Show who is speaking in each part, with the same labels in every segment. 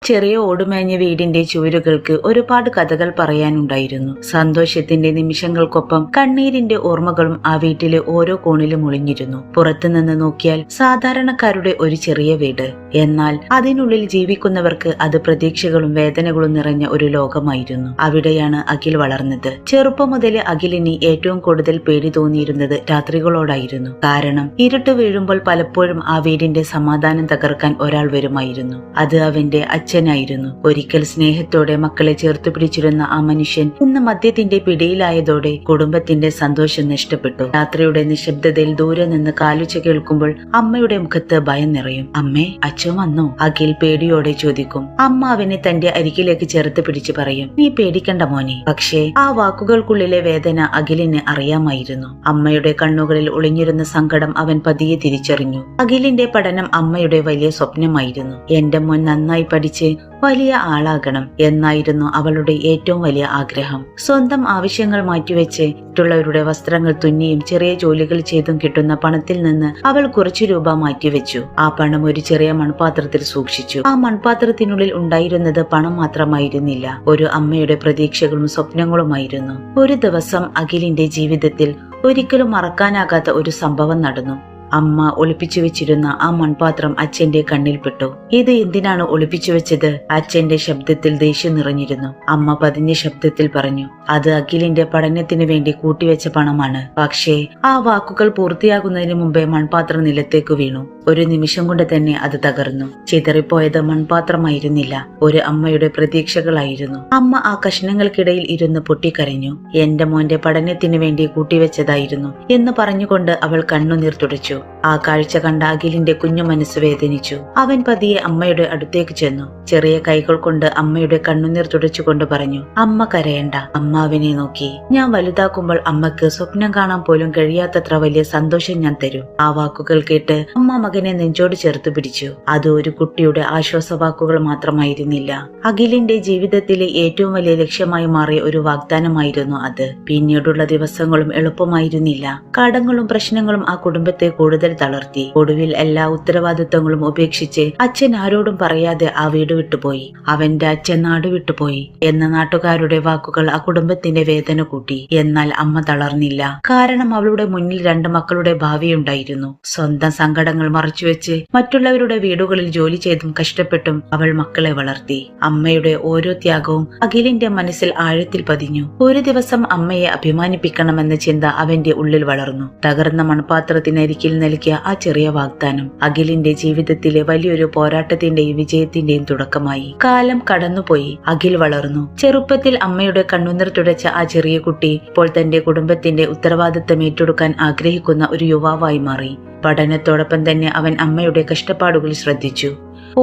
Speaker 1: ചെറിയ ഓടുമേഞ്ഞ വീടിന്റെ ചുവരുകൾക്ക് ഒരുപാട് കഥകൾ പറയാനുണ്ടായിരുന്നു. സന്തോഷത്തിന്റെ നിമിഷങ്ങൾക്കൊപ്പം കണ്ണീരിന്റെ ഓർമ്മകളും ആ വീട്ടിലെ ഓരോ കോണിലും ഒളിഞ്ഞിരുന്നു. പുറത്തുനിന്ന് നോക്കിയാൽ സാധാരണക്കാരുടെ ഒരു ചെറിയ വീട്, എന്നാൽ അതിനുള്ളിൽ ജീവിക്കുന്നവർക്ക് അത് പ്രതീക്ഷകളും വേദനകളും നിറഞ്ഞ ഒരു ലോകമായിരുന്നു. അവിടെയാണ് അഖിൽ വളർന്നത്. ചെറുപ്പം മുതലേ അഖിലിന് ഏറ്റവും കൂടുതൽ പേടി തോന്നിയിരുന്നത് രാത്രികളോടായിരുന്നു. കാരണം ഇരുട്ട് വീഴുമ്പോൾ പലപ്പോഴും ആ വീടിന്റെ സമാധാനം തകർക്കാൻ ഒരാൾ വരുമായിരുന്നു. അത് അവന്റെ അച്ഛനായിരുന്നു. ഒരിക്കൽ സ്നേഹത്തോടെ മക്കളെ ചേർത്ത് പിടിച്ചിരുന്ന ആ മനുഷ്യൻ ഇന്ന് മദ്യത്തിന്റെ പിടിയിലായതോടെ കുടുംബത്തിന്റെ സന്തോഷം നഷ്ടപ്പെട്ടു. രാത്രിയുടെ നിശബ്ദതയിൽ ദൂരെ നിന്ന് കാലുച്ച കേൾക്കുമ്പോൾ അമ്മയുടെ മുഖത്ത് ഭയം നിറയും. അമ്മേ, അച്ഛൻ വന്നോ? അഖിൽ പേടിയോടെ ചോദിക്കും. അമ്മ അവനെ തന്റെ അരികിലേക്ക് ചേർത്ത് പിടിച്ചു പറയും, നീ പേടിക്കണ്ട മോനെ. പക്ഷേ ആ വാക്കുകൾക്കുള്ളിലെ വേദന അഖിലിന് അറിയാമായിരുന്നു. അമ്മയുടെ കണ്ണുകളിൽ ഒളിഞ്ഞിരുന്ന സങ്കടം അവൻ പതിയെ തിരിച്ചറിഞ്ഞു. അഖിലിന്റെ പഠനം അമ്മയുടെ വലിയ സ്വപ്നമായിരുന്നു. എന്റെ മോൻ നന്നായി പഠിച്ച് വലിയ ആളാകണം എന്നായിരുന്നു അവളുടെ ഏറ്റവും വലിയ ആഗ്രഹം. സ്വന്തം ആവശ്യങ്ങൾ മാറ്റിവെച്ച് മറ്റുള്ളവരുടെ വസ്ത്രങ്ങൾ തുന്നിയും ചെറിയ ജോലികൾ ചെയ്തും കിട്ടുന്ന പണത്തിൽ നിന്ന് അവൾ കുറച്ചു രൂപ മാറ്റിവെച്ചു. ആ പണം ഒരു ചെറിയ മൺപാത്രത്തിൽ സൂക്ഷിച്ചു. ആ മൺപാത്രത്തിനുള്ളിൽ ഉണ്ടായിരുന്നത് പണം മാത്രമായിരുന്നില്ല, ഒരു അമ്മയുടെ പ്രതീക്ഷകളും സ്വപ്നങ്ങളുമായിരുന്നു. ഒരു ദിവസം അഖിലിന്റെ ജീവിതത്തിൽ ഒരിക്കലും മറക്കാനാകാത്ത ഒരു സംഭവം നടന്നു. അമ്മ ഒളിപ്പിച്ചു വെച്ചിരുന്ന ആ മൺപാത്രം അച്ഛന്റെ കണ്ണിൽപ്പെട്ടു. ഇത് എന്തിനാണ് ഒളിപ്പിച്ചു വെച്ചത്? അച്ഛന്റെ ശബ്ദത്തിൽ ദേഷ്യം നിറഞ്ഞിരുന്നു. അമ്മ പതിഞ്ഞ ശബ്ദത്തിൽ പറഞ്ഞു, അത് അഖിലിന്റെ പഠനത്തിന് വേണ്ടി കൂട്ടിവെച്ച പണമാണ്. പക്ഷേ ആ വാക്കുകൾ പൂർത്തിയാകുന്നതിന് മുമ്പേ മൺപാത്രം നിലത്തേക്ക് വീണു. ഒരു നിമിഷം കൊണ്ട് തന്നെ അത് തകർന്നു. ചിതറിപ്പോയത് മൺപാത്രമായിരുന്നില്ല, ഒരു അമ്മയുടെ പ്രതീക്ഷകളായിരുന്നു. അമ്മ ആ കഷ്ണങ്ങൾക്കിടയിൽ ഇരുന്ന് പൊട്ടിക്കരഞ്ഞു. എന്റെ മോന്റെ പഠനത്തിന് വേണ്ടി കൂട്ടിവെച്ചതായിരുന്നു എന്ന് പറഞ്ഞുകൊണ്ട് അവൾ കണ്ണുനീർ തുടച്ചു. ആ കാഴ്ച കണ്ട അഖിലിന്റെ കുഞ്ഞു മനസ്സ് വേദനിച്ചു. അവൻ പതിയെ അമ്മയുടെ അടുത്തേക്ക് ചെന്നു. ചെറിയ കൈകൾ കൊണ്ട് അമ്മയുടെ കണ്ണുനീർ തുടച്ചുകൊണ്ട് പറഞ്ഞു, അമ്മ കരയണ്ട. അമ്മ അവനെ നോക്കി. ഞാൻ വലുതാക്കുമ്പോൾ അമ്മക്ക് സ്വപ്നം കാണാൻ പോലും കഴിയാത്തത്ര വലിയ സന്തോഷം ഞാൻ തരും. ആ വാക്കുകൾ കേട്ട് അമ്മ മകനെ നെഞ്ചോട് ചേർത്ത് പിടിച്ചു. അത് ഒരു കുട്ടിയുടെ ആശ്വാസ വാക്കുകൾ മാത്രമായിരുന്നില്ല, അഖിലിന്റെ ജീവിതത്തിലെ ഏറ്റവും വലിയ ലക്ഷ്യമായി മാറിയ ഒരു വാഗ്ദാനമായിരുന്നു അത്. പിന്നീടുള്ള ദിവസങ്ങളും എളുപ്പമായിരുന്നില്ല. കടങ്ങളും പ്രശ്നങ്ങളും ആ കുടുംബത്തെ കൂടുതൽ തളർത്തി. ഒടുവിൽ എല്ലാ ഉത്തരവാദിത്തങ്ങളും ഉപേക്ഷിച്ച് അച്ഛൻ ആരോടും പറയാതെ ആ വീട് വിട്ടുപോയി. അവന്റെ അച്ഛൻ നാട് വിട്ടുപോയി എന്ന നാട്ടുകാരുടെ വാക്കുകൾ ആ കുടുംബത്തിന്റെ വേദന കൂട്ടി. എന്നാൽ അമ്മ തളർന്നില്ല. കാരണം അവളുടെ മുന്നിൽ 2 മക്കളുടെ ഭാവിയുണ്ടായിരുന്നു. സ്വന്തം സങ്കടങ്ങൾ മറച്ചുവെച്ച് മറ്റുള്ളവരുടെ വീടുകളിൽ ജോലി ചെയ്തും കഷ്ടപ്പെട്ടും അവൾ മക്കളെ വളർത്തി. അമ്മയുടെ ഓരോ ത്യാഗവും അഖിലിന്റെ മനസ്സിൽ ആഴത്തിൽ പതിഞ്ഞു. ഒരു ദിവസം അമ്മയെ അഭിമാനിപ്പിക്കണമെന്ന ചിന്ത അവന്റെ ഉള്ളിൽ വളർന്നു. തകർന്ന മൺപാത്രത്തിനരികിൽ നൽകിയ ആ ചെറിയ വാഗ്ദാനം അഖിലിന്റെ ജീവിതത്തിലെ വലിയൊരു പോരാട്ടത്തിന്റെയും വിജയത്തിന്റെയും തുടക്കമായി. കാലം കടന്നുപോയി. അഖിൽ വളർന്നു. ചെറുപ്പത്തിൽ അമ്മയുടെ കണ്ണുനീർ തുടച്ച ആ ചെറിയ കുട്ടി ഇപ്പോൾ തന്റെ കുടുംബത്തിന്റെ ഉത്തരവാദിത്തം ഏറ്റെടുക്കാൻ ആഗ്രഹിക്കുന്ന ഒരു യുവാവായി മാറി. പഠനത്തോടൊപ്പം തന്നെ അവൻ അമ്മയുടെ കഷ്ടപ്പാടുകൾ ശ്രദ്ധിച്ചു.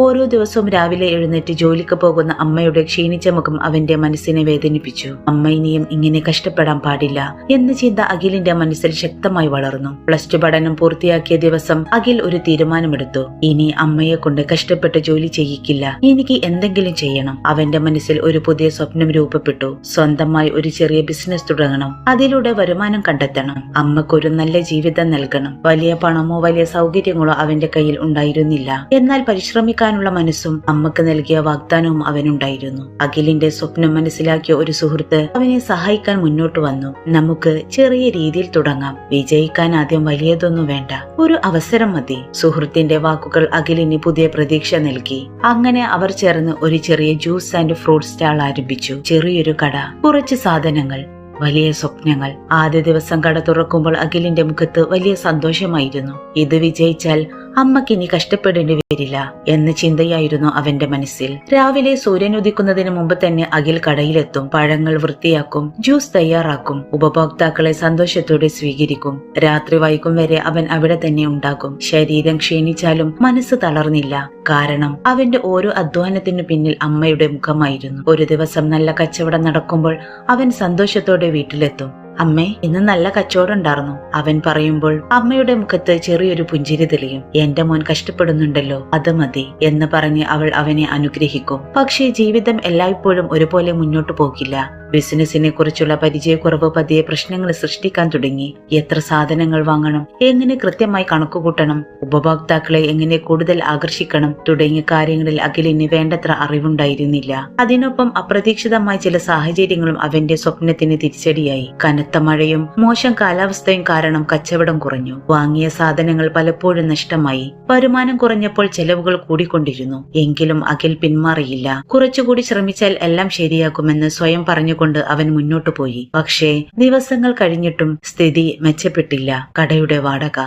Speaker 1: ഓരോ ദിവസവും രാവിലെ എഴുന്നേറ്റ് ജോലിക്ക് പോകുന്ന അമ്മയുടെ ക്ഷീണിച്ച മുഖം അവന്റെ മനസ്സിനെ വേദനിപ്പിച്ചു. അമ്മ ഇനിയും ഇങ്ങനെ കഷ്ടപ്പെടാൻ പാടില്ല എന്ന ചിന്ത അഖിലിന്റെ മനസ്സിൽ ശക്തമായി വളർന്നു. +2 പഠനം പൂർത്തിയാക്കിയ ദിവസം അഖിൽ ഒരു തീരുമാനമെടുത്തു. ഇനി അമ്മയെ കൊണ്ട് കഷ്ടപ്പെട്ട് ജോലി ചെയ്യിക്കില്ല, എനിക്ക് എന്തെങ്കിലും ചെയ്യണം. അവന്റെ മനസ്സിൽ ഒരു പുതിയ സ്വപ്നം രൂപപ്പെട്ടു. സ്വന്തമായി ഒരു ചെറിയ ബിസിനസ് തുടങ്ങണം, അതിലൂടെ വരുമാനം കണ്ടെത്തണം, അമ്മക്കൊരു നല്ല ജീവിതം നൽകണം. വലിയ പണമോ വലിയ സൗകര്യങ്ങളോ അവന്റെ കയ്യിൽ ഉണ്ടായിരുന്നില്ല, എന്നാൽ പരിശ്രമിക്കാനുള്ള മനസ്സും അമ്മക്ക് നൽകിയ വാഗ്ദാനവും അവനുണ്ടായിരുന്നു. അഖിലിന്റെ സ്വപ്നം മനസ്സിലാക്കിയ ഒരു സുഹൃത്ത് അവനെ സഹായിക്കാൻ മുന്നോട്ട് വന്നു. നമുക്ക് ചെറിയ രീതിയിൽ തുടങ്ങാം, വിജയിക്കാൻ ആദ്യം വലിയതൊന്നും വേണ്ട, ഒരു അവസരം മതി. സുഹൃത്തിന്റെ വാക്കുകൾ അഖിലിന് പുതിയ പ്രതീക്ഷ നൽകി. അങ്ങനെ അവർ ചേർന്ന് ഒരു ചെറിയ ജ്യൂസ് ആൻഡ് ഫ്രൂട്ട് സ്റ്റാൾ ആരംഭിച്ചു. ചെറിയൊരു കട, കുറച്ച് സാധനങ്ങൾ, വലിയ സ്വപ്നങ്ങൾ. ആദ്യ ദിവസം കട തുറക്കുമ്പോൾ അഖിലിന്റെ മുഖത്ത് വലിയ സന്തോഷമായിരുന്നു. ഇത് വിജയിച്ചാൽ അമ്മക്കിനി കഷ്ടപ്പെടേണ്ടി വരില്ല എന്ന ചിന്തയായിരുന്നു അവന്റെ മനസ്സിൽ. രാവിലെ സൂര്യൻ ഉദിക്കുന്നതിന് മുമ്പ് തന്നെ അഖിൽ കടയിലെത്തും. പഴങ്ങൾ വൃത്തിയാക്കും, ജ്യൂസ് തയ്യാറാക്കും, ഉപഭോക്താക്കളെ സന്തോഷത്തോടെ സ്വീകരിക്കും. രാത്രി വൈകും വരെ അവൻ അവിടെ തന്നെ ഉണ്ടാകും. ശരീരം ക്ഷീണിച്ചാലും മനസ്സ് തളർന്നില്ല. കാരണം അവന്റെ ഓരോ അധ്വാനത്തിനു പിന്നിൽ അമ്മയുടെ മുഖമായിരുന്നു. ഒരു ദിവസം നല്ല കച്ചവടം നടക്കുമ്പോൾ അവൻ സന്തോഷത്തോടെ വീട്ടിലെത്തും. അമ്മേ, ഇന്ന് നല്ല കച്ചവടം ഉണ്ടായിരുന്നു അവൻ പറയുമ്പോൾ അമ്മയുടെ മുഖത്ത് ചെറിയൊരു പുഞ്ചിരി തെളിയും. എന്റെ മോൻ കഷ്ടപ്പെടുന്നുണ്ടല്ലോ, അത് മതി എന്ന് പറഞ്ഞ് അവൾ അവനെ അനുഗ്രഹിക്കും. പക്ഷേ ജീവിതം എല്ലായ്പ്പോഴും ഒരുപോലെ മുന്നോട്ടു പോകില്ല. ബിസിനസിനെ കുറിച്ചുള്ള പരിചയക്കുറവ് പതിയെ പ്രശ്നങ്ങൾ സൃഷ്ടിക്കാൻ തുടങ്ങി. എത്ര സാധനങ്ങൾ വാങ്ങണം, എങ്ങനെ കൃത്യമായി കണക്കുകൂട്ടണം, ഉപഭോക്താക്കളെ എങ്ങനെ കൂടുതൽ ആകർഷിക്കണം തുടങ്ങിയ കാര്യങ്ങളിൽ അഖിലിന് വേണ്ടത്ര അറിവുണ്ടായിരുന്നില്ല. അതിനൊപ്പം അപ്രതീക്ഷിതമായ ചില സാഹചര്യങ്ങളും അവന്റെ സ്വപ്നത്തിന് തിരിച്ചടിയായി. കനത്ത മഴയും മോശം കാലാവസ്ഥയും കാരണം കച്ചവടം കുറഞ്ഞു. വാങ്ങിയ സാധനങ്ങൾ പലപ്പോഴും നഷ്ടമായി. വരുമാനം കുറഞ്ഞപ്പോൾ ചെലവുകൾ കൂടിക്കൊണ്ടിരുന്നു. എങ്കിലും അഖിൽ പിന്മാറിയില്ല. കുറച്ചുകൂടി ശ്രമിച്ചാൽ എല്ലാം ശരിയാക്കുമെന്ന് സ്വയം പറഞ്ഞുകൊണ്ട് അവൻ മുന്നോട്ടു പോയി. പക്ഷേ ദിവസങ്ങൾ കഴിഞ്ഞിട്ടും സ്ഥിതി മെച്ചപ്പെട്ടില്ല. കടയുടെ വാടക,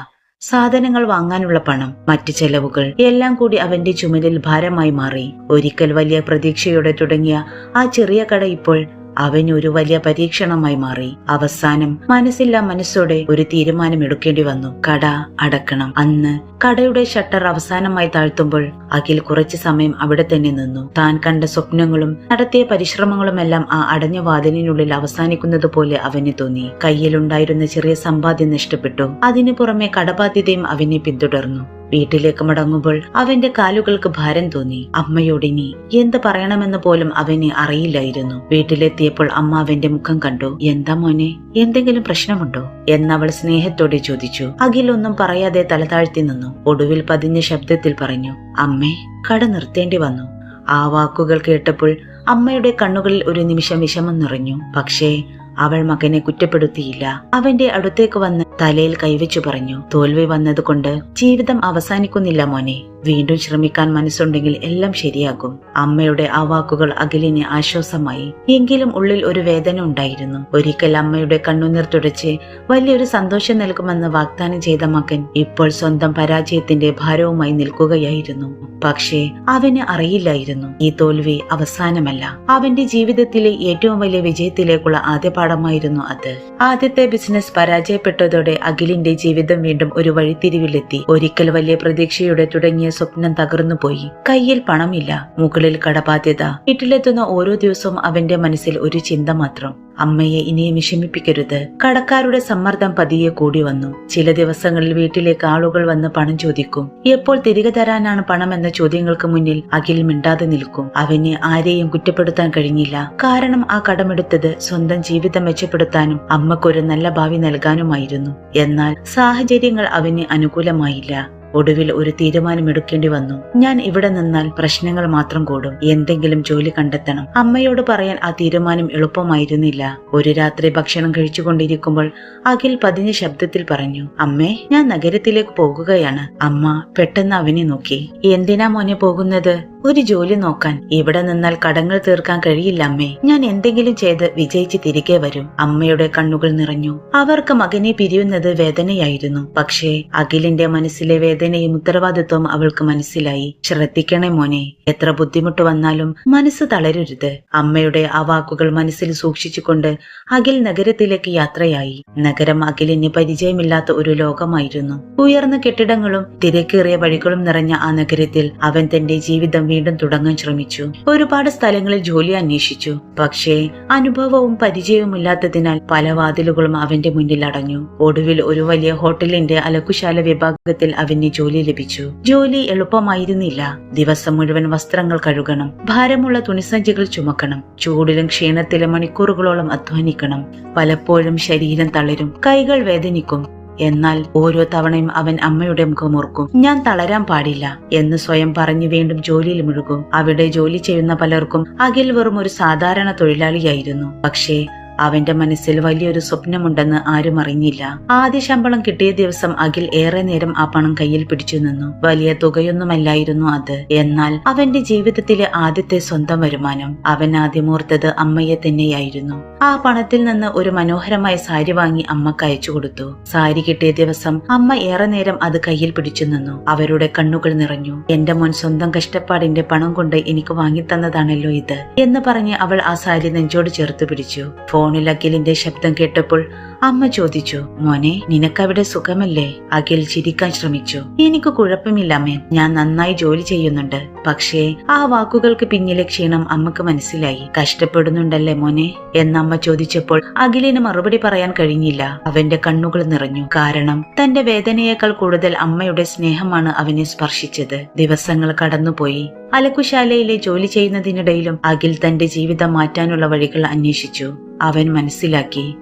Speaker 1: സാധനങ്ങൾ വാങ്ങാനുള്ള പണം, മറ്റ് ചെലവുകൾ എല്ലാം കൂടി അവന്റെ ചുമലിൽ ഭാരമായി മാറി. ഒരിക്കൽ വലിയ പ്രതീക്ഷയോടെ തുടങ്ങിയ ആ ചെറിയ കട ഇപ്പോൾ അവനൊരു വലിയ പരീക്ഷണമായി മാറി. അവസാനം മനസ്സില്ലാ മനസ്സോടെ ഒരു തീരുമാനം എടുക്കേണ്ടി വന്നു. കട അടക്കണം. അന്ന് കടയുടെ ഷട്ടർ അവസാനമായി താഴ്ത്തുമ്പോൾ അഖിൽ കുറച്ചു സമയം അവിടെ തന്നെ നിന്നു. താൻ കണ്ട സ്വപ്നങ്ങളും നടത്തിയ പരിശ്രമങ്ങളുമെല്ലാം ആ അടഞ്ഞ വാതിലിനുള്ളിൽ അവസാനിക്കുന്നത് പോലെ അവന് തോന്നി. കയ്യിലുണ്ടായിരുന്ന ചെറിയ സമ്പാദ്യം നഷ്ടപ്പെട്ടു. അതിനു പുറമെ കടബാധ്യതയും അവനെ പിന്തുടർന്നു. വീട്ടിലേക്ക് മടങ്ങുമ്പോൾ അവന്റെ കാലുകൾക്ക് ഭാരം തോന്നി. അമ്മയോടിനി എന്ത് പറയണമെന്ന് പോലും അവന് അറിയില്ലായിരുന്നു. വീട്ടിലെത്തിയപ്പോൾ അമ്മ അവന്റെ മുഖം കണ്ടു. എന്താ മോനെ, എന്തെങ്കിലും പ്രശ്നമുണ്ടോ എന്നവൾ സ്നേഹത്തോടെ ചോദിച്ചു. അഖിൽ ഒന്നും പറയാതെ തലതാഴ്ത്തി നിന്നു. ഒടുവിൽ പതിഞ്ഞ ശബ്ദത്തിൽ പറഞ്ഞു, അമ്മേ, കട നിർത്തേണ്ടി വന്നു. ആ വാക്കുകൾ കേട്ടപ്പോൾ അമ്മയുടെ കണ്ണുകളിൽ ഒരു നിമിഷം വിഷമം നിറഞ്ഞു. പക്ഷേ അവൾ മകനെ കുറ്റപ്പെടുത്തിയില്ല. അവന്റെ അടുത്തേക്ക് വന്ന് തലയിൽ കൈവച്ചു പറഞ്ഞു, തോൽവി വന്നതുകൊണ്ട് ജീവിതം അവസാനിക്കുന്നില്ല മോനെ. വീണ്ടും ശ്രമിക്കാൻ മനസ്സുണ്ടെങ്കിൽ എല്ലാം ശരിയാകും. അമ്മയുടെ ആ വാക്കുകൾ അഖിലിന് ആശ്വാസമായി. എങ്കിലും ഉള്ളിൽ ഒരു വേദന ഉണ്ടായിരുന്നു. ഒരിക്കൽ അമ്മയുടെ കണ്ണുനീർ തുടച്ച് വലിയൊരു സന്തോഷം നൽകുമെന്ന് വാഗ്ദാനം ചെയ്ത മകൻ ഇപ്പോൾ സ്വന്തം പരാജയത്തിന്റെ ഭാരവുമായി നിൽക്കുകയായിരുന്നു. പക്ഷേ അവന് അറിയില്ലായിരുന്നു, ഈ തോൽവി അവസാനമല്ല. അവന്റെ ജീവിതത്തിലെ ഏറ്റവും വലിയ വിജയത്തിലേക്കുള്ള ആദ്യ പാഠമായിരുന്നു അത്. ആദ്യത്തെ ബിസിനസ് പരാജയപ്പെട്ടതോടെ അഖിലിന്റെ ജീവിതം വീണ്ടും ഒരു വഴിത്തിരിവിലെത്തി. ഒരിക്കൽ വലിയ പ്രതീക്ഷയോടെ തുടങ്ങിയ സ്വപ്നം തകർന്നുപോയി. കയ്യിൽ പണമില്ല, മുകളിൽ കടബാധ്യത. വീട്ടിലെത്തുന്ന ഓരോ ദിവസവും അവന്റെ മനസ്സിൽ ഒരു ചിന്ത മാത്രം, അമ്മയെ ഇനിയും വിഷമിപ്പിക്കരുത്. കടക്കാരുടെ സമ്മർദ്ദം പതിയെ കൂടി വന്നു. ചില ദിവസങ്ങളിൽ വീട്ടിലേക്ക് ആളുകൾ വന്ന് പണം ചോദിക്കും. എപ്പോൾ തിരികെ തരാനാണ് പണം എന്ന ചോദ്യങ്ങൾക്ക് മുന്നിൽ അഖിൽ മിണ്ടാതെ നിൽക്കും. അവന് ആരെയും കുറ്റപ്പെടുത്താൻ കഴിഞ്ഞില്ല. കാരണം ആ കടമെടുത്തത് സ്വന്തം ജീവിതം മെച്ചപ്പെടുത്താനും അമ്മക്കൊരു നല്ല ഭാവി നൽകാനുമായിരുന്നു. എന്നാൽ സാഹചര്യങ്ങൾ അവന് അനുകൂലമായില്ല. ഒടുവിൽ ഒരു തീരുമാനമെടുക്കേണ്ടി വന്നു. ഞാൻ ഇവിടെ നിന്നാൽ പ്രശ്നങ്ങൾ മാത്രം കൂടും. എന്തെങ്കിലും ജോലി കണ്ടെത്തണം. അമ്മയോട് പറയാൻ ആ തീരുമാനം എളുപ്പമായിരുന്നില്ല. ഒരു രാത്രി ഭക്ഷണം കഴിച്ചുകൊണ്ടിരിക്കുമ്പോൾ അഖിൽ പതിഞ്ഞ ശബ്ദത്തിൽ പറഞ്ഞു, അമ്മേ, ഞാൻ നഗരത്തിലേക്ക് പോകുകയാണ്. അമ്മ പെട്ടെന്ന് അവനെ നോക്കി. എന്തിനാ മോനെ പോകുന്നത്? ഒരു ജോലി നോക്കാൻ. ഇവിടെ നിന്നാൽ കടങ്ങൾ തീർക്കാൻ കഴിയില്ല അമ്മേ. ഞാൻ എന്തെങ്കിലും ചെയ്ത് വിജയിച്ച് തിരികെ വരും. അമ്മയുടെ കണ്ണുകൾ നിറഞ്ഞു. അവർക്ക് മകനെ പിരിയുന്നത് വേദനയായിരുന്നു. പക്ഷേ അഖിലിന്റെ മനസ്സിലെ വേദനയും ഉത്തരവാദിത്വവും അവൾക്ക് മനസ്സിലായി. ശ്രദ്ധിക്കണേ മോനെ, എത്ര ബുദ്ധിമുട്ട് വന്നാലും മനസ്സ് തളരരുത്. അമ്മയുടെ ആ വാക്കുകൾ മനസ്സിൽ സൂക്ഷിച്ചുകൊണ്ട് അഖിൽ നഗരത്തിലേക്ക് യാത്രയായി. നഗരം അഖിലിന് പരിചയമില്ലാത്ത ഒരു ലോകമായിരുന്നു. ഉയർന്ന കെട്ടിടങ്ങളും തിരക്കേറിയ വഴികളും നിറഞ്ഞ ആ നഗരത്തിൽ അവൻ തന്റെ ജീവിതം വീണ്ടും തുടങ്ങാൻ ശ്രമിച്ചു. ഒരുപാട് സ്ഥലങ്ങളിൽ ജോലി അന്വേഷിച്ചു. പക്ഷേ അനുഭവവും പരിചയവും ഇല്ലാത്തതിനാൽ പല വാതിലുകളും അവന്റെ മുന്നിൽ അടഞ്ഞു. ഒടുവിൽ ഒരു വലിയ ഹോട്ടലിന്റെ അലക്കുശാല വിഭാഗത്തിൽ അവന് ജോലി ലഭിച്ചു. ജോലി എളുപ്പമായിരുന്നില്ല. ദിവസം മുഴുവൻ വസ്ത്രങ്ങൾ കഴുകണം, ഭാരമുള്ള തുണിസഞ്ചികൾ ചുമക്കണം, ചൂടിലും ക്ഷീണത്തിലും മണിക്കൂറുകളോളം അധ്വാനിക്കണം. പലപ്പോഴും ശരീരം തളരും, കൈകൾ വേദനിക്കും. എന്നാൽ ഓരോ തവണയും അവൻ അമ്മയുടെ മുഖമോർക്കും. ഞാൻ തളരാൻ പാടില്ല എന്ന് സ്വയം പറഞ്ഞു വീണ്ടും ജോലിയിൽ മുഴുകും. അവിടെ ജോലി ചെയ്യുന്ന പലർക്കും അഖിൽ വെറും ഒരു സാധാരണ തൊഴിലാളിയായിരുന്നു. പക്ഷേ അവന്റെ മനസ്സിൽ വലിയൊരു സ്വപ്നമുണ്ടെന്ന് ആരും അറിഞ്ഞില്ല. ആദ്യ ശമ്പളം കിട്ടിയ ദിവസം അഖിൽ ഏറെ നേരം ആ പണം കയ്യിൽ പിടിച്ചു നിന്നു. വലിയ തുകയൊന്നുമല്ലായിരുന്നു അത്. എന്നാൽ അവന്റെ ജീവിതത്തിലെ ആദ്യത്തെ സ്വന്തം വരുമാനം. അവൻ ആദ്യം ഓർത്തത് അമ്മയെ തന്നെയായിരുന്നു. ആ പണത്തിൽ നിന്ന് ഒരു മനോഹരമായ സാരി വാങ്ങി അമ്മക്ക് അയച്ചു കൊടുത്തു. സാരി കിട്ടിയ ദിവസം അമ്മ ഏറെ നേരം അത് കയ്യിൽ പിടിച്ചു നിന്നു. അവരുടെ കണ്ണുകൾ നിറഞ്ഞു. എന്റെ മോൻ സ്വന്തം കഷ്ടപ്പാടിന്റെ പണം കൊണ്ട് എനിക്ക് വാങ്ങിത്തന്നതാണല്ലോ ഇത് എന്ന് പറഞ്ഞ് അവൾ ആ സാരി നെഞ്ചോട് ചേർത്ത് പിടിച്ചു. ഫോണിൽ അഖിലിന്റെ ശബ്ദം കേട്ടപ്പോൾ അമ്മ ചോദിച്ചു. മോനെ, നിനക്കവിടെ സുഖമല്ലേ? അഖിൽ ചിരിക്കാൻ ശ്രമിച്ചു. എനിക്ക് കുഴപ്പമില്ല അമ്മേ, ഞാൻ നന്നായി ജോലി ചെയ്യുന്നുണ്ട്. പക്ഷേ ആ വാക്കുകൾക്ക് പിന്നിലെ ക്ഷീണം അമ്മക്ക് മനസ്സിലായി. കഷ്ടപ്പെടുന്നുണ്ടല്ലേ മോനെ എന്നമ്മ ചോദിച്ചപ്പോൾ അഖിലിന് മറുപടി പറയാൻ കഴിഞ്ഞില്ല. അവന്റെ കണ്ണുകൾ നിറഞ്ഞു. കാരണം തന്റെ വേദനയേക്കാൾ കൂടുതൽ അമ്മയുടെ സ്നേഹമാണ് അവനെ സ്പർശിച്ചത്. ദിവസങ്ങൾ കടന്നുപോയി. അലക്കുശാലയിലെ ജോലി ചെയ്യുന്നതിനിടയിലും അഖിൽ തന്റെ ജീവിതം മാറ്റാനുള്ള വഴികൾ അന്വേഷിച്ചു. അവൻ മനസ്സിലാക്കി,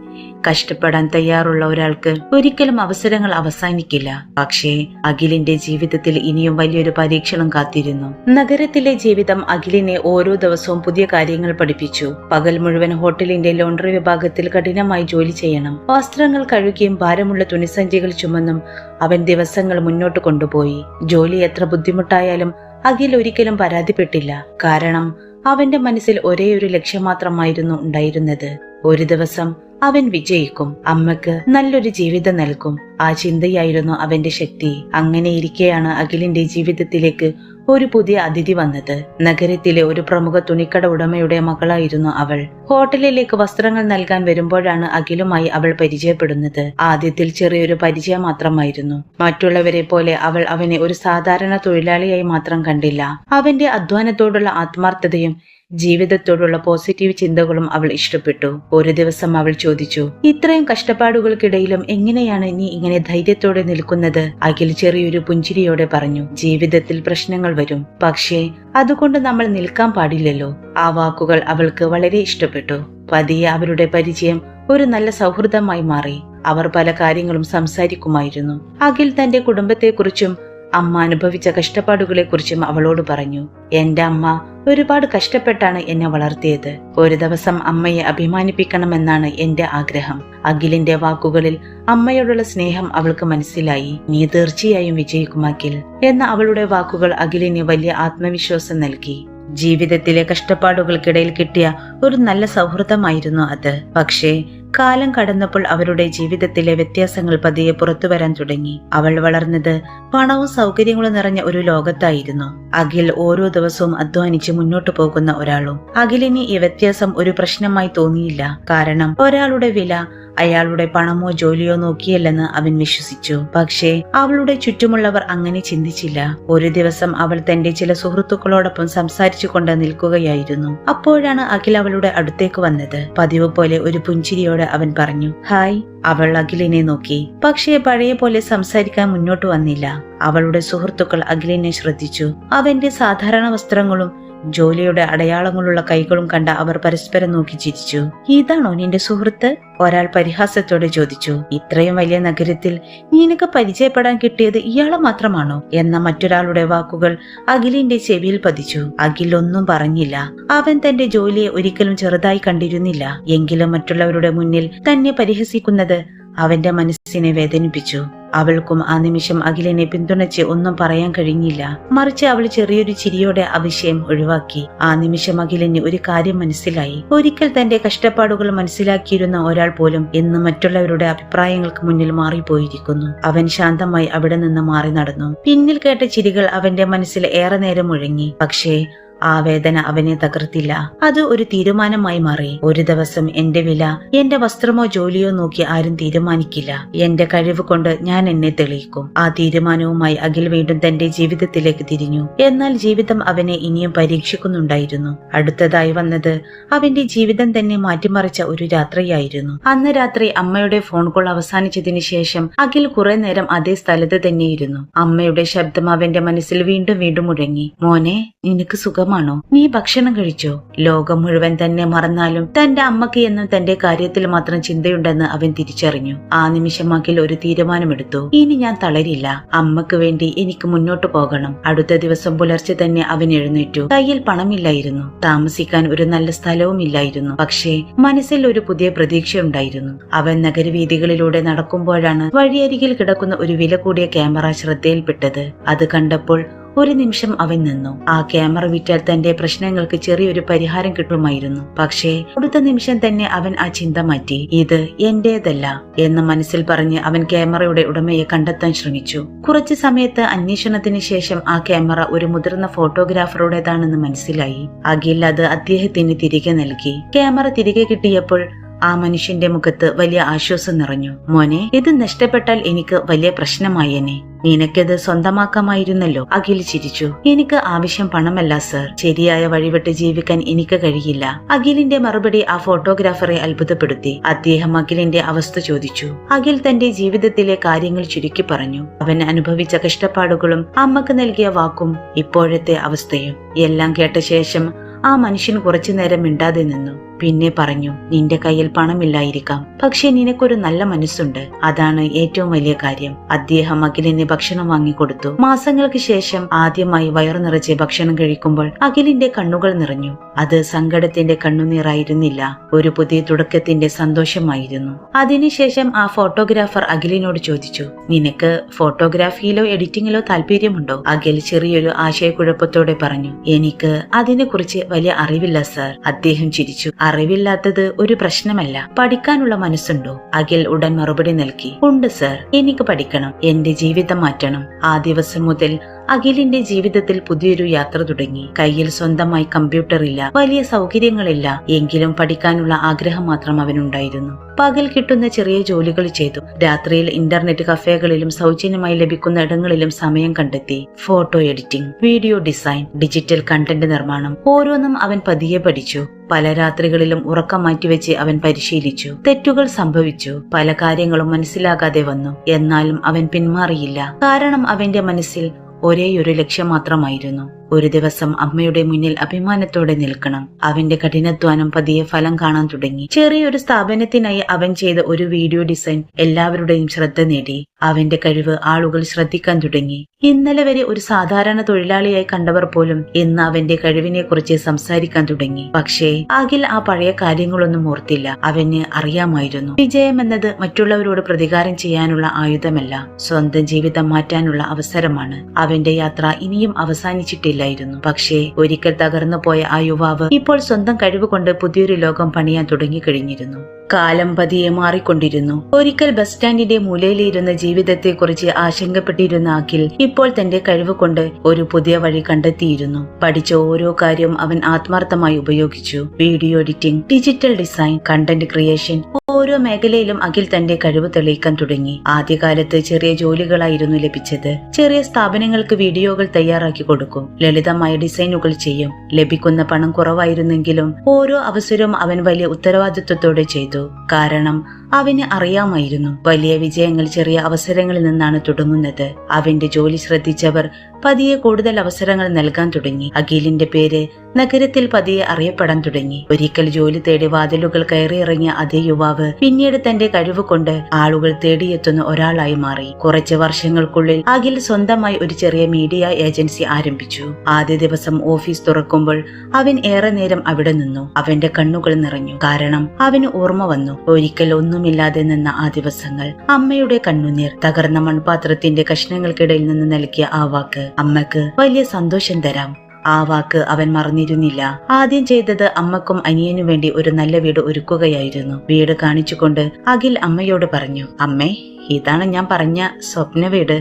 Speaker 1: കഷ്ടപ്പെടാൻ തയ്യാറുള്ള ഒരാൾക്ക് ഒരിക്കലും അവസരങ്ങൾ അവസാനിക്കില്ല. പക്ഷേ അഖിലിന്റെ ജീവിതത്തിൽ ഇനിയും വലിയൊരു പരീക്ഷണം കാത്തിരുന്നു. നഗരത്തിലെ ജീവിതം അഖിലിനെ ഓരോ ദിവസവും പുതിയ കാര്യങ്ങൾ പഠിപ്പിച്ചു. പകൽ മുഴുവൻ ഹോട്ടലിന്റെ ലോണ്ടറി വിഭാഗത്തിൽ കഠിനമായി ജോലി ചെയ്യണം. വസ്ത്രങ്ങൾ കഴുകിയും ഭാരമുള്ള തുണിസഞ്ചികൾ ചുമന്നും അവൻ ദിവസങ്ങൾ മുന്നോട്ട് കൊണ്ടുപോയി. ജോലി എത്ര ബുദ്ധിമുട്ടായാലും അഖിൽ ഒരിക്കലും പരാതിപ്പെട്ടില്ല. കാരണം അവന്റെ മനസ്സിൽ ഒരേയൊരു ലക്ഷ്യം മാത്രമായിരുന്നു ഉണ്ടായിരുന്നത്. ഒരു ദിവസം അവൻ വിജയിക്കും, അമ്മക്ക് നല്ലൊരു ജീവിതം നൽകും. ആ ചിന്തയായിരുന്നു അവന്റെ ശക്തി. അങ്ങനെയിരിക്കെയാണ് അഖിലിന്റെ ജീവിതത്തിലേക്ക് ഒരു പുതിയ അതിഥി വന്നത്. നഗരത്തിലെ ഒരു പ്രമുഖ തുണിക്കട ഉടമയുടെ മകളായിരുന്നു അവൾ. ഹോട്ടലിലേക്ക് വസ്ത്രങ്ങൾ നൽകാൻ വരുമ്പോഴാണ് അഖിലുമായി അവൾ പരിചയപ്പെടുന്നത്. ആദ്യത്തിൽ ചെറിയൊരു പരിചയം മാത്രമായിരുന്നു. മറ്റുള്ളവരെ പോലെ അവൾ അവനെ ഒരു സാധാരണ തൊഴിലാളിയായി മാത്രം കണ്ടില്ല. അവന്റെ അധ്വാനത്തോടുള്ള ആത്മാർത്ഥതയും ജീവിതത്തോടുള്ള പോസിറ്റീവ് ചിന്തകളും അവൾ ഇഷ്ടപ്പെട്ടു. ഒരു ദിവസം അവൾ ചോദിച്ചു, ഇത്രയും കഷ്ടപ്പാടുകൾക്കിടയിലും എങ്ങനെയാണ് നീ ഇങ്ങനെ ധൈര്യത്തോടെ നിൽക്കുന്നത്? അഖിൽ ചെറിയൊരു പുഞ്ചിരിയോടെ പറഞ്ഞു, ജീവിതത്തിൽ പ്രശ്നങ്ങൾ വരും, പക്ഷേ അതുകൊണ്ട് നമ്മൾ നിൽക്കാൻ പാടില്ലല്ലോ. ആ വാക്കുകൾ അവൾക്ക് വളരെ ഇഷ്ടപ്പെട്ടു. പതിയെ അവരുടെ പരിചയം ഒരു നല്ല സൗഹൃദമായി മാറി. അവർ പല കാര്യങ്ങളും സംസാരിക്കുമായിരുന്നു. അഖിൽ തന്റെ കുടുംബത്തെക്കുറിച്ചും അമ്മ അനുഭവിച്ച കഷ്ടപ്പാടുകളെ കുറിച്ചും അവളോട് പറഞ്ഞു. എന്റെ അമ്മ ഒരുപാട് കഷ്ടപ്പെട്ടാണ് എന്നെ വളർത്തിയത്. ഒരു ദിവസം അമ്മയെ അഭിമാനിപ്പിക്കണമെന്നാണ് എന്റെ ആഗ്രഹം. അഖിലിന്റെ വാക്കുകളിൽ അമ്മയോടുള്ള സ്നേഹം അവൾക്ക് മനസ്സിലായി. നീ തീർച്ചയായും വിജയിക്കും അഖിൽ എന്ന അവളുടെ വാക്കുകൾ അഖിലിന് വലിയ ആത്മവിശ്വാസം നൽകി. ജീവിതത്തിലെ കഷ്ടപ്പാടുകൾക്കിടയിൽ കിട്ടിയ ഒരു നല്ല സൗഹൃദമായിരുന്നു അത്. പക്ഷേ കാലം കടന്നപ്പോൾ അവരുടെ ജീവിതത്തിലെ വ്യത്യാസങ്ങൾ പതിയെ പുറത്തു വരാൻ തുടങ്ങി. അവൾ വളർന്നത് പണവും സൗകര്യങ്ങളും നിറഞ്ഞ ഒരു ലോകത്തായിരുന്നു. അഖിൽ ഓരോ ദിവസവും അധ്വാനിച്ച് മുന്നോട്ടു പോകുന്ന ഒരാളും. അഖിലിന് ഈ വ്യത്യാസം ഒരു പ്രശ്നമായി തോന്നിയില്ല. കാരണം ഒരാളുടെ വില അയാളുടെ പണമോ ജോലിയോ നോക്കിയല്ലെന്ന് അവൻ വിശ്വസിച്ചു. പക്ഷേ അവളുടെ ചുറ്റുമുള്ളവർ അങ്ങനെ ചിന്തിച്ചില്ല. ഒരു ദിവസം അവൾ തന്റെ ചില സുഹൃത്തുക്കളോടൊപ്പം സംസാരിച്ചു കൊണ്ട് നിൽക്കുകയായിരുന്നു. അപ്പോഴാണ് അഖിൽ അവളുടെ അടുത്തേക്ക് വന്നത്. പതിവ് പോലെ ഒരു പുഞ്ചിരിയോടെ അവൻ പറഞ്ഞു, ഹായ്. അവൾ അഖിലിനെ നോക്കി. പക്ഷേ പഴയ പോലെ സംസാരിക്കാൻ മുന്നോട്ട് വന്നില്ല. അവളുടെ സുഹൃത്തുക്കൾ അഖിലിനെ ശ്രദ്ധിച്ചു. അവന്റെ സാധാരണ വസ്ത്രങ്ങളും ജോലിയുടെ അടയാളങ്ങളുള്ള കൈകളും കണ്ട അവർ പരസ്പരം നോക്കി ചിരിച്ചു. ഇതാണോ നിന്റെ സുഹൃത്ത്? ഒരാൾ പരിഹാസത്തോടെ ചോദിച്ചു. ഇത്രയും വലിയ നഗരത്തിൽ നിനക്ക് പരിചയപ്പെടാൻ കിട്ടിയത് ഇയാളെ മാത്രമാണോ എന്ന മറ്റൊരാളുടെ വാക്കുകൾ അഖിലിന്റെ ചെവിയിൽ പതിച്ചു. അഖിൽ ഒന്നും പറഞ്ഞില്ല. അവൻ തന്റെ ജോലിയെ ഒരിക്കലും ചെറുതായി കണ്ടിരുന്നില്ല. എങ്കിലും മറ്റുള്ളവരുടെ മുന്നിൽ തന്നെ പരിഹസിക്കുന്നത് അവന്റെ മനസ്സിനെ വേദനിപ്പിച്ചു. അവൾക്കും ആ നിമിഷം അഖിലിനെ പിന്തുണച്ച് ഒന്നും പറയാൻ കഴിഞ്ഞില്ല. മറിച്ച് അവൾ ചെറിയൊരു ചിരിയോടെ ആ വിഷയം ഒഴിവാക്കി. ആ നിമിഷം അഖിലിന് ഒരു കാര്യം മനസ്സിലായി. ഒരിക്കൽ തന്റെ കഷ്ടപ്പാടുകൾ മനസ്സിലാക്കിയിരുന്ന ഒരാൾ പോലും ഇന്ന് മറ്റുള്ളവരുടെ അഭിപ്രായങ്ങൾക്ക് മുന്നിൽ മാറിപ്പോയിരിക്കുന്നു. അവൻ ശാന്തമായി അവിടെ നിന്ന് മാറി നടന്നു. പിന്നിൽ കേട്ട ചിരികൾ അവന്റെ മനസ്സിൽ ഏറെ നേരം മുഴങ്ങി. പക്ഷേ ആ വേദന അവനെ തകർത്തില്ല. അത് ഒരു തീരുമാനമായി മാറി. ഒരു ദിവസം എന്റെ വില എന്റെ വസ്ത്രമോ ജോലിയോ നോക്കി ആരും തീരുമാനിക്കില്ല. എന്റെ കഴിവ് കൊണ്ട് ഞാൻ എന്നെ തെളിയിക്കും. ആ തീരുമാനവുമായി അഖിൽ വീണ്ടും തന്റെ ജീവിതത്തിലേക്ക് തിരിഞ്ഞു. എന്നാൽ ജീവിതം അവനെ ഇനിയും പരീക്ഷിക്കുന്നുണ്ടായിരുന്നു. അടുത്തതായി വന്നത് അവന്റെ ജീവിതം തന്നെ മാറ്റിമറിച്ച ഒരു രാത്രിയായിരുന്നു. അന്ന് രാത്രി അമ്മയുടെ ഫോൺ കോൾ അവസാനിച്ചതിന് ശേഷം അഖിൽ കുറെ നേരം അതേ സ്ഥലത്ത് തന്നെയിരുന്നു. അമ്മയുടെ ശബ്ദം അവന്റെ മനസ്സിൽ വീണ്ടും വീണ്ടും മുഴങ്ങി. മോനെ, നിനക്ക് സുഖമാണോ? നീ ഭക്ഷണം കഴിച്ചോ? ലോകം മുഴുവൻ തന്നെ മറന്നാലും തന്റെ അമ്മക്ക് എന്നും തന്റെ കാര്യത്തിൽ മാത്രം ചിന്തയുണ്ടെന്ന് അവൻ തിരിച്ചറിഞ്ഞു. ആ നിമിഷം അഖിൽ ഒരു തീരുമാനമെടുത്തു. ഇനി ഞാൻ തളരില്ല. അമ്മക്ക് വേണ്ടി എനിക്ക് മുന്നോട്ട് പോകണം. അടുത്ത ദിവസം പുലർച്ചെ തന്നെ അവൻ എഴുന്നേറ്റു. കയ്യിൽ പണമില്ലായിരുന്നു. താമസിക്കാൻ ഒരു നല്ല സ്ഥലവും ഇല്ലായിരുന്നു. പക്ഷേ മനസ്സിൽ ഒരു പുതിയ പ്രതീക്ഷയുണ്ടായിരുന്നു. അവൻ നഗരവീഥികളിലൂടെ നടക്കുമ്പോഴാണ് വഴിയരികിൽ കിടക്കുന്ന ഒരു വില കൂടിയ ക്യാമറ ശ്രദ്ധയിൽപ്പെട്ടത്. അത് കണ്ടപ്പോൾ ഒരു നിമിഷം അവൻ നിന്നു. ആ ക്യാമറ വിറ്റാൽ തന്റെ പ്രശ്നങ്ങൾക്ക് ചെറിയൊരു പരിഹാരം കിട്ടുമായിരുന്നു. പക്ഷേ അടുത്ത നിമിഷം തന്നെ അവൻ ആ ചിന്ത മാറ്റി. ഇത് എന്റേതല്ല എന്ന് മനസ്സിൽ പറഞ്ഞ് അവൻ ക്യാമറയുടെ ഉടമയെ കണ്ടെത്താൻ ശ്രമിച്ചു. കുറച്ചു സമയത്ത് അന്വേഷണത്തിന് ശേഷം ആ ക്യാമറ ഒരു മുതിർന്ന ഫോട്ടോഗ്രാഫറുടേതാണെന്ന് മനസ്സിലായി. അഖിൽ അത് അദ്ദേഹത്തിന് തിരികെ നൽകി. ക്യാമറ തിരികെ കിട്ടിയപ്പോൾ ആ മനുഷ്യന്റെ മുഖത്ത് വലിയ ആശ്വാസം നിറഞ്ഞു. മോനെ, ഇത് നഷ്ടപ്പെട്ടാൽ എനിക്ക് വലിയ പ്രശ്നമായേനെ. നിനക്കത് സ്വന്തമാക്കാമായിരുന്നല്ലോ. അഖിൽ ചിരിച്ചു. എനിക്ക് ആവശ്യം പണമല്ല സർ, ശരിയായ വഴിവിട്ട് ജീവിക്കാൻ എനിക്ക് കഴിയില്ല. അഖിലിന്റെ മറുപടി ആ ഫോട്ടോഗ്രാഫറെ അത്ഭുതപ്പെടുത്തി. അദ്ദേഹം അഖിലിന്റെ അവസ്ഥ ചോദിച്ചു. അഖിൽ തന്റെ ജീവിതത്തിലെ കാര്യങ്ങൾ ചുരുക്കി പറഞ്ഞു. അവൻ അനുഭവിച്ച കഷ്ടപ്പാടുകളും അമ്മക്ക് നൽകിയ വാക്കും ഇപ്പോഴത്തെ അവസ്ഥയും എല്ലാം കേട്ട ശേഷം ആ മനുഷ്യൻ കുറച്ചുനേരം മിണ്ടാതെ നിന്നു. പിന്നെ പറഞ്ഞു, നിന്റെ കയ്യിൽ പണമില്ലായിരിക്കാം, പക്ഷെ നിനക്കൊരു നല്ല മനസ്സുണ്ട്, അതാണ് ഏറ്റവും വലിയ കാര്യം. അദ്ദേഹം അഖിലിന് ഭക്ഷണം വാങ്ങിക്കൊടുത്തു. മാസങ്ങൾക്ക് ശേഷം ആദ്യമായി വയറു നിറച്ച് ഭക്ഷണം കഴിക്കുമ്പോൾ അഖിലിന്റെ കണ്ണുകൾ നിറഞ്ഞു. അത് സങ്കടത്തിന്റെ കണ്ണുനീറായിരുന്നില്ല, ഒരു പുതിയ തുടക്കത്തിന്റെ സന്തോഷമായിരുന്നു. അതിനുശേഷം ആ ഫോട്ടോഗ്രാഫർ അഖിലിനോട് ചോദിച്ചു, നിനക്ക് ഫോട്ടോഗ്രാഫിയിലോ എഡിറ്റിംഗിലോ താല്പര്യമുണ്ടോ? അഖിൽ ചെറിയൊരു ആശയക്കുഴപ്പത്തോടെ പറഞ്ഞു, എനിക്ക് അതിനെക്കുറിച്ച് വലിയ അറിവില്ല സർ. അദ്ദേഹം ചിരിച്ചു. അറിവില്ലാത്തത് ഒരു പ്രശ്നമല്ല, പഠിക്കാനുള്ള മനസ്സുണ്ടോ? അഖിൽ ഉടൻ മറുപടി നൽകി, ഉണ്ട് സർ, എനിക്ക് പഠിക്കണം, എന്റെ ജീവിതം മാറ്റണം. ആ ദിവസം മുതൽ അഖിലിന്റെ ജീവിതത്തിൽ പുതിയൊരു യാത്ര തുടങ്ങി. കയ്യിൽ സ്വന്തമായി കമ്പ്യൂട്ടർ ഇല്ല, വലിയ സൗകര്യങ്ങളില്ല, എങ്കിലും പഠിക്കാനുള്ള ആഗ്രഹം മാത്രം അവനുണ്ടായിരുന്നു. പകൽ കിട്ടുന്ന ചെറിയ ജോലികൾ ചെയ്തു. രാത്രിയിൽ ഇന്റർനെറ്റ് കഫേകളിലും സൗജന്യമായി ലഭിക്കുന്ന ഇടങ്ങളിലും സമയം കണ്ടെത്തി. Photo editing, video design, digital content നിർമ്മാണം, ഓരോന്നും അവൻ പതിയെ പഠിച്ചു. പല രാത്രികളിലും ഉറക്കം മാറ്റിവെച്ച് അവൻ പരിശീലിച്ചു. തെറ്റുകൾ സംഭവിച്ചു, പല കാര്യങ്ങളും മനസ്സിലാകാതെ വന്നു. എന്നാലും അവൻ പിന്മാറിയില്ല, കാരണം അവന്റെ മനസ്സിൽ ഒരേയൊരു ലക്ഷ്യം മാത്രമായിരുന്നു. ഒരു ദിവസം അമ്മയുടെ മുന്നിൽ അഭിമാനത്തോടെ നിൽക്കണം. അവന്റെ കഠിനാധ്വാനം പതിയെ ഫലം കാണാൻ തുടങ്ങി. ചെറിയൊരു സ്ഥാപനത്തിനായി അവൻ ചെയ്ത ഒരു വീഡിയോ ഡിസൈൻ എല്ലാവരുടെയും ശ്രദ്ധ നേടി. അവന്റെ കഴിവ് ആളുകൾ ശ്രദ്ധിക്കാൻ തുടങ്ങി. ഇന്നലെ വരെ ഒരു സാധാരണ തൊഴിലാളിയായി കണ്ടവർ പോലും ഇന്ന് അവന്റെ കഴിവിനെ കുറിച്ച് സംസാരിക്കാൻ തുടങ്ങി. പക്ഷേ അഖിൽ ആ പഴയ കാര്യങ്ങളൊന്നും ഓർത്തില്ല. അവന് അറിയാമായിരുന്നു, വിജയം എന്നത് മറ്റുള്ളവരോട് പ്രതികാരം ചെയ്യാനുള്ള ആയുധമല്ല, സ്വന്തം ജീവിതം മാറ്റാനുള്ള അവസരമാണ്. അവന്റെ യാത്ര ഇനിയും അവസാനിച്ചിട്ടില്ല. പക്ഷേ ഒരിക്കൽ തകർന്നു പോയ ആ യുവാവ് ഇപ്പോൾ സ്വന്തം കഴിവ് കൊണ്ട് പുതിയൊരു ലോകം പണിയാൻ തുടങ്ങിക്കഴിഞ്ഞിരുന്നു. കാലം പതിയെ മാറിക്കൊണ്ടിരുന്നു. ഒരിക്കൽ ബസ് സ്റ്റാൻഡിന്റെ മൂലയിലിരുന്ന ജീവിതത്തെക്കുറിച്ച് ആശങ്കപ്പെട്ടിരുന്ന അഖിൽ ഇപ്പോൾ തന്റെ കഴിവ് കൊണ്ട് ഒരു പുതിയ വഴി കണ്ടെത്തിയിരുന്നു. പഠിച്ച ഓരോ കാര്യവും അവൻ ആത്മാർത്ഥമായി ഉപയോഗിച്ചു. Video editing, digital design, content creation, ഓരോ മേഖലയിലും അഖിൽ തന്റെ കഴിവ് തെളിയിക്കാൻ തുടങ്ങി. ആദ്യകാലത്ത് ചെറിയ ജോലികളായിരുന്നു ലഭിച്ചത്. ചെറിയ സ്ഥാപനങ്ങൾക്ക് വീഡിയോകൾ തയ്യാറാക്കി കൊടുക്കും, ലളിതമായ ഡിസൈനുകൾ ചെയ്യും. ലഭിക്കുന്ന പണം കുറവായിരുന്നെങ്കിലും ഓരോ അവസരവും അവൻ വലിയ ഉത്തരവാദിത്വത്തോടെ ചെയ്തു. കാരണം അവന് അറിയാമായിരുന്നു, വലിയ വിജയങ്ങൾ ചെറിയ അവസരങ്ങളിൽ നിന്നാണ് തുടങ്ങുന്നത്. അവന്റെ ജോലി ശ്രദ്ധിച്ചവർ പതിയെ കൂടുതൽ അവസരങ്ങൾ നൽകാൻ തുടങ്ങി. അഖിലിന്റെ പേര് നഗരത്തിൽ പതിയെ അറിയപ്പെടാൻ തുടങ്ങി. ഒരിക്കൽ ജോലി തേടി വാതിലുകൾ കയറിയിറങ്ങിയ അതേ യുവാവ് പിന്നീട് തന്റെ കഴിവ് കൊണ്ട് ആളുകൾ തേടിയെത്തുന്ന ഒരാളായി മാറി. കുറച്ച് വർഷങ്ങൾക്കുള്ളിൽ അഖിൽ സ്വന്തമായി ഒരു ചെറിയ മീഡിയ ഏജൻസി ആരംഭിച്ചു. ആദ്യ ദിവസം ഓഫീസ് തുറക്കുമ്പോൾ അവൻ ഏറെ നേരം അവിടെ നിന്നു. അവന്റെ കണ്ണുകൾ നിറഞ്ഞു, കാരണം അവന് ഓർമ്മ വന്നു ഒരിക്കൽ ഒന്നുമില്ലാതെ നിന്ന ആ ദിവസങ്ങൾ. അമ്മയുടെ കണ്ണുനീർ, തകർന്ന മൺപാത്രത്തിന്റെ കഷ്ണങ്ങൾക്കിടയിൽ നിന്ന് നൽകിയ ആ വാക്ക്, അമ്മക്ക് വലിയ സന്തോഷം തരാം. ആ വാക്ക് അവൻ മറന്നിരുന്നില്ല. ആദ്യം ചെയ്തത് അമ്മക്കും അനിയനും വേണ്ടി ഒരു നല്ല വീട് ഒരുക്കുകയായിരുന്നു. വീട് കാണിച്ചുകൊണ്ട് അഖിൽ അമ്മയോട് പറഞ്ഞു, അമ്മേ, ഇതാണ് ഞാൻ പറഞ്ഞ സ്വപ്ന വീട്.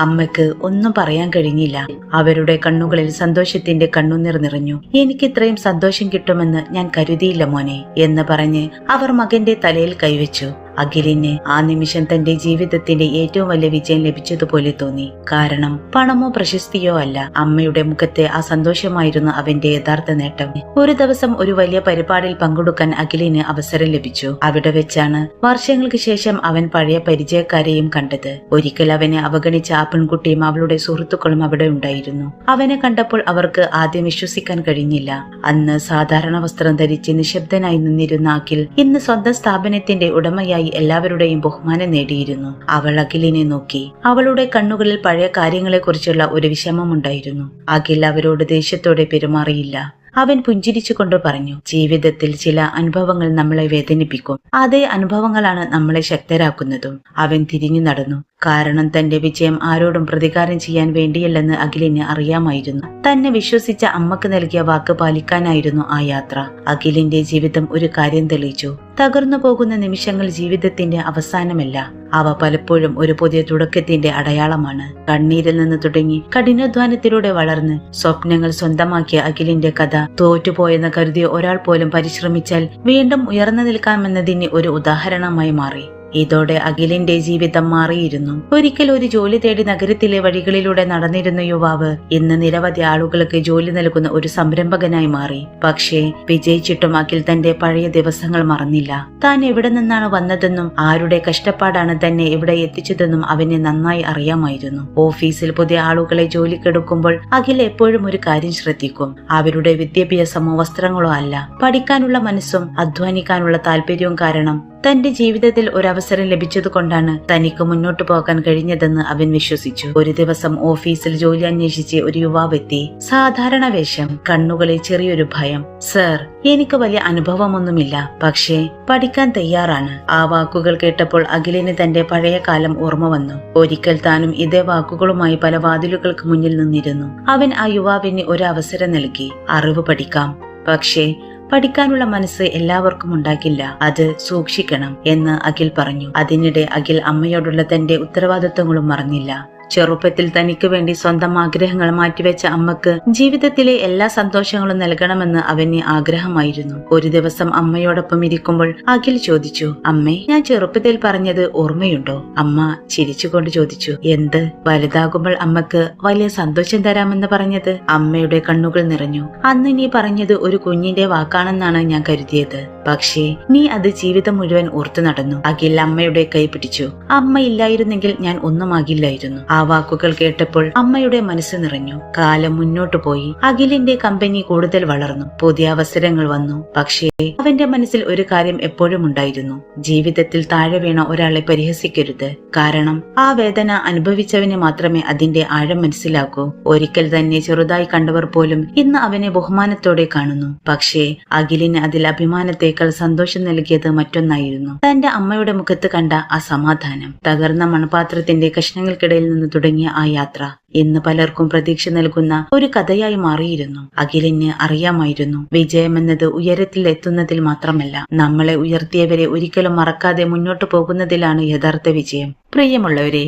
Speaker 1: അമ്മയ്ക്ക് ഒന്നും പറയാൻ കഴിഞ്ഞില്ല. അവരുടെ കണ്ണുകളിൽ സന്തോഷത്തിന്റെ കണ്ണുനീർ നിറഞ്ഞു. എനിക്ക് ഇത്രയും സന്തോഷം കിട്ടുമെന്ന് ഞാൻ കരുതിയില്ല മോനെ എന്ന് പറഞ്ഞ് അവർ മകന്റെ തലയിൽ കൈവച്ചു. അഖിലിന് ആ നിമിഷം തന്റെ ജീവിതത്തിന്റെ ഏറ്റവും വലിയ വിജയം ലഭിച്ചതുപോലെ തോന്നി. കാരണം പണമോ പ്രശസ്തിയോ അല്ല, അമ്മയുടെ മുഖത്തെ ആ സന്തോഷമായിരുന്നു അവന്റെ യഥാർത്ഥ നേട്ടം. ഒരു ദിവസം ഒരു വലിയ പരിപാടിയിൽ പങ്കെടുക്കാൻ അഖിലിന് അവസരം ലഭിച്ചു. അവിടെ വെച്ചാണ് വർഷങ്ങൾക്ക് ശേഷം അവൻ പഴയ പരിചയക്കാരെയും കണ്ടത്. ഒരിക്കൽ അവനെ അവഗണിച്ച ആ പെൺകുട്ടിയും അവളുടെ സുഹൃത്തുക്കളും അവിടെ ഉണ്ടായിരുന്നു. അവനെ കണ്ടപ്പോൾ അവർക്ക് ആദ്യം വിശ്വസിക്കാൻ കഴിഞ്ഞില്ല. അന്ന് സാധാരണ വസ്ത്രം ധരിച്ച് നിശബ്ദനായി നിന്നിരുന്ന അഖിൽ ഇന്ന് സ്വന്തം സ്ഥാപനത്തിന്റെ ഉടമയായി എല്ലാവരുടെയും ബഹുമാനം നേടിയിരുന്നു. അവൾ അഖിലിനെ നോക്കി. അവളുടെ കണ്ണുകളിൽ പഴയ കാര്യങ്ങളെ കുറിച്ചുള്ള ഒരു വിഷമമുണ്ടായിരുന്നു. അഖിൽ അവരോട് ദേഷ്യത്തോടെ പെരുമാറിയില്ല. അവൻ പുഞ്ചിരിച്ചുകൊണ്ട് പറഞ്ഞു, ജീവിതത്തിൽ ചില അനുഭവങ്ങൾ നമ്മളെ വേദനിപ്പിക്കും, അതേ അനുഭവങ്ങളാണ് നമ്മളെ ശക്തരാക്കുന്നതും. അവൻ തിരിഞ്ഞു നടന്നു. കാരണം തന്റെ വിജയം ആരോടും പ്രതികാരം ചെയ്യാൻ വേണ്ടിയല്ലെന്ന് അഖിലിന് അറിയാമായിരുന്നു. തന്നെ വിശ്വസിച്ച അമ്മക്ക് നൽകിയ വാക്ക് പാലിക്കാനായിരുന്നു ആ യാത്ര. അഖിലിന്റെ ജീവിതം ഒരു കാര്യം തെളിയിച്ചു: തകർന്നു പോകുന്ന നിമിഷങ്ങൾ ജീവിതത്തിന്റെ അവസാനമല്ല, അവ പലപ്പോഴും ഒരു പുതിയ തുടക്കത്തിന്റെ അടയാളമാണ്. കണ്ണീരിൽ നിന്ന് തുടങ്ങി കഠിനാധ്വാനത്തിലൂടെ വളർന്ന് സ്വപ്നങ്ങൾ സ്വന്തമാക്കിയ അഖിലിന്റെ കഥ തോറ്റുപോയെന്ന് കരുതിയ ഒരാൾ പോലും പരിശ്രമിച്ചാൽ വീണ്ടും ഉയർന്നു നിൽക്കാമെന്നതിന് ഒരു ഉദാഹരണമായി മാറി. ഇതോടെ അഖിലിന്റെ ജീവിതം മാറിയിരുന്നു. ഒരിക്കൽ ഒരു ജോലി തേടി നഗരത്തിലെ വഴികളിലൂടെ നടന്നിരുന്ന യുവാവ് ഇന്ന് നിരവധി ആളുകൾക്ക് ജോലി നൽകുന്ന ഒരു സംരംഭകനായി മാറി. പക്ഷേ വിജയിച്ചിട്ടും അഖിൽ തന്റെ പഴയ ദിവസങ്ങൾ മറന്നില്ല. താൻ എവിടെ നിന്നാണ് വന്നതെന്നും ആരുടെ കഷ്ടപ്പാടാണ് തന്നെ ഇവിടെ എത്തിച്ചതെന്നും അവന് നന്നായി അറിയാമായിരുന്നു. ഓഫീസിൽ പുതിയ ആളുകളെ ജോലിക്കെടുക്കുമ്പോൾ അഖിൽ എപ്പോഴും ഒരു കാര്യം ശ്രദ്ധിക്കും: അവരുടെ വിദ്യാഭ്യാസമോ വസ്ത്രങ്ങളോ അല്ല, പഠിക്കാനുള്ള മനസ്സും അധ്വാനിക്കാനുള്ള താല്പര്യവും കാരണം തന്റെ ജീവിതത്തിൽ ഒരവസരം ലഭിച്ചതുകൊണ്ടാണ് തനിക്ക് മുന്നോട്ടു പോകാൻ കഴിഞ്ഞതെന്ന് അവൻ വിശ്വസിച്ചു. ഒരു ദിവസം ഓഫീസിൽ ജോലി അന്വേഷിച്ച് ഒരു യുവാവെത്തി. സാധാരണ വേഷം, കണ്ണുകളിൽ ചെറിയൊരു ഭയം. "സർ, എനിക്ക് വലിയ അനുഭവമൊന്നുമില്ല, പക്ഷേ പഠിക്കാൻ തയ്യാറാണ്." ആ വാക്കുകൾ കേട്ടപ്പോൾ അഖിലിന് തന്റെ പഴയ കാലം ഓർമ്മ വന്നു. ഒരിക്കൽ താനും ഇതേ വാക്കുകളുമായി പല വാതിലുകൾക്ക് മുന്നിൽ നിന്നിരുന്നു. അവൻ ആ യുവാവിന് ഒരു അവസരം നൽകി: അറിവ് പഠിക്കാം, പക്ഷേ പഠിക്കാനുള്ള മനസ്സ് എല്ലാവർക്കും ഉണ്ടാകില്ല, അത് സൂക്ഷിക്കണം എന്ന് അഖിൽ പറഞ്ഞു. അതിനിടെ അഖിൽ അമ്മയോടുള്ള തന്റെ ഉത്തരവാദിത്വങ്ങളും മറന്നില്ല. ചെറുപ്പത്തിൽ തനിക്ക് വേണ്ടി സ്വന്തം ആഗ്രഹങ്ങൾ മാറ്റിവെച്ച അമ്മക്ക് ജീവിതത്തിലെ എല്ലാ സന്തോഷങ്ങളും നൽകണമെന്ന് അവന് ആഗ്രഹമായിരുന്നു. ഒരു ദിവസം അമ്മയോടൊപ്പം ഇരിക്കുമ്പോൾ അഖിൽ ചോദിച്ചു: "അമ്മേ, ഞാൻ ചെറുപ്പത്തിൽ പറഞ്ഞത് ഓർമ്മയുണ്ടോ?" അമ്മ ചിരിച്ചുകൊണ്ട് ചോദിച്ചു: "എന്ത്?" "വലുതാകുമ്പോൾ അമ്മക്ക് വലിയ സന്തോഷം തരാമെന്ന് പറഞ്ഞത്." അമ്മയുടെ കണ്ണുകൾ നിറഞ്ഞു. "അന്ന് നീ പറഞ്ഞത് ഒരു കുഞ്ഞിന്റെ വാക്കാണെന്നാണ് ഞാൻ കരുതിയത്, പക്ഷേ നീ അത് ജീവിതം മുഴുവൻ ഓർത്തു നടന്നു." അഖിൽ അമ്മയുടെ കൈ പിടിച്ചു. "അമ്മ ഇല്ലായിരുന്നെങ്കിൽ ഞാൻ ഒന്നുമാകില്ലായിരുന്നു." ആ വാക്കുകൾ കേട്ടപ്പോൾ അമ്മയുടെ മനസ്സ് നിറഞ്ഞു. കാലം മുന്നോട്ടു പോയി. അഖിലിന്റെ കമ്പനി കൂടുതൽ വളർന്നു. പുതിയ അവസരങ്ങൾ വന്നു. പക്ഷേ അവന്റെ മനസ്സിൽ ഒരു കാര്യം എപ്പോഴും ഉണ്ടായിരുന്നു: ജീവിതത്തിൽ താഴെ വീണ ഒരാളെ പരിഹസിക്കരുത്. കാരണം ആ വേദന അനുഭവിച്ചവന് മാത്രമേ അതിന്റെ ആഴം മനസ്സിലാക്കൂ. ഒരിക്കൽ തന്നെ ചെറുതായി കണ്ടവർ പോലും ഇന്ന് അവനെ ബഹുമാനത്തോടെ കാണുന്നു. പക്ഷേ അഖിലിന് അതിൽ അഭിമാനത്തേക്കാൾ സന്തോഷം നൽകിയത് മറ്റൊന്നായിരുന്നു: തന്റെ അമ്മയുടെ മുഖത്ത് കണ്ട ആ സമാധാനം. തകർന്ന മൺപാത്രത്തിന്റെ കഷ്ണങ്ങൾക്കിടയിൽ നിന്ന് തുടങ്ങിയ ആ യാത്ര ഇന്ന് പലർക്കും പ്രതീക്ഷ നൽകുന്ന ഒരു കഥയായി മാറിയിരുന്നു. അഖിലിന് അറിയാമായിരുന്നു, വിജയമെന്നത് ഉയരത്തിൽ എത്തുന്നതിൽ മാത്രമല്ല, നമ്മളെ ഉയർത്തിയവരെ ഒരിക്കലും മറക്കാതെ മുന്നോട്ടു പോകുന്നതിലാണ് യഥാർത്ഥ വിജയം. പ്രിയമുള്ളവരെ,